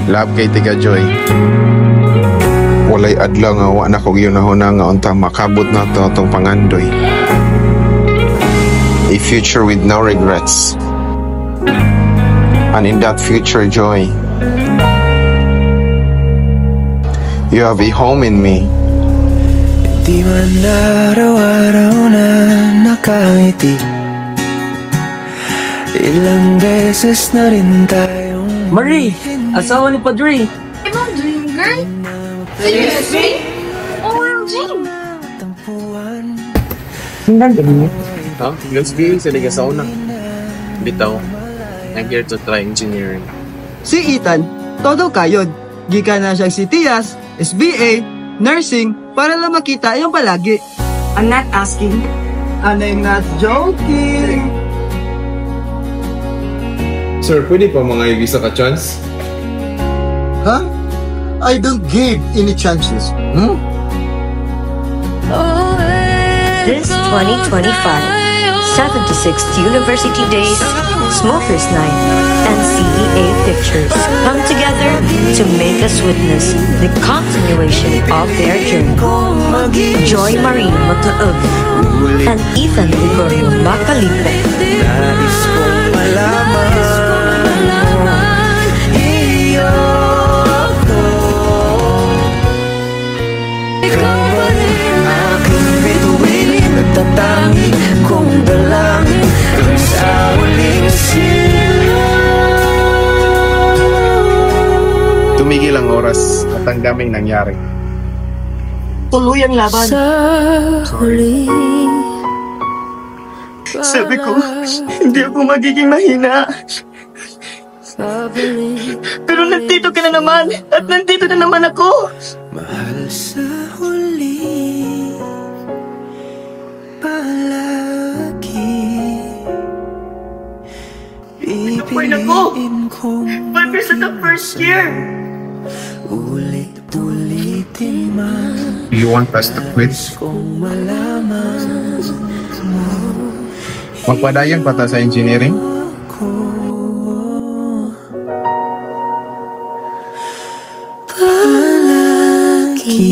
Love kay Tiga Joy. Walay adlaw nga wa na kog yunahuna nga unta makabot na to atong pangandoy. A future with no regrets. And in that future, Joy, you have a home in me. Di man araw-araw na nakangiti, ilang beses na rin tayong Marie, asawa ni Padre. Ibang dream girl? Seriously? OMG! Hindi ganyan. Huh? Let's be sa ligasaw na. Bitaw. I'm here to try engineering. Si Ethan, todo kayod. Gika na siyang CTS, SBA, nursing, para lang makita yung palagi. I'm not asking. And I'm not joking. Sir, pwede pa mga visa ka chance? Huh? I don't give any chances. This 2025, 76th University Days, Smokers Night, and CEA Pictures come together to make us witness the continuation of their journey. Joy Marie Matuog and Ethan Gregorio Macalipe. nais kong malaman iyo ko. Ikaw ba rin aking bituin, nagtatangi kong dalangin sa huling silang. Tumigil ang oras at ang daming nangyari. Tuloy ang laban. Sa huli, Sabi ko, hindi ako magiging mahina. Pero nandito ka na naman, at nandito na naman ako. mahal sa huli, palagi Wait ako! pipiliin kong 5 years at the first year. ulit-ulitin man You want us to quit? kung malaman Magpadayon pa ta sa engineering? ko. Palagi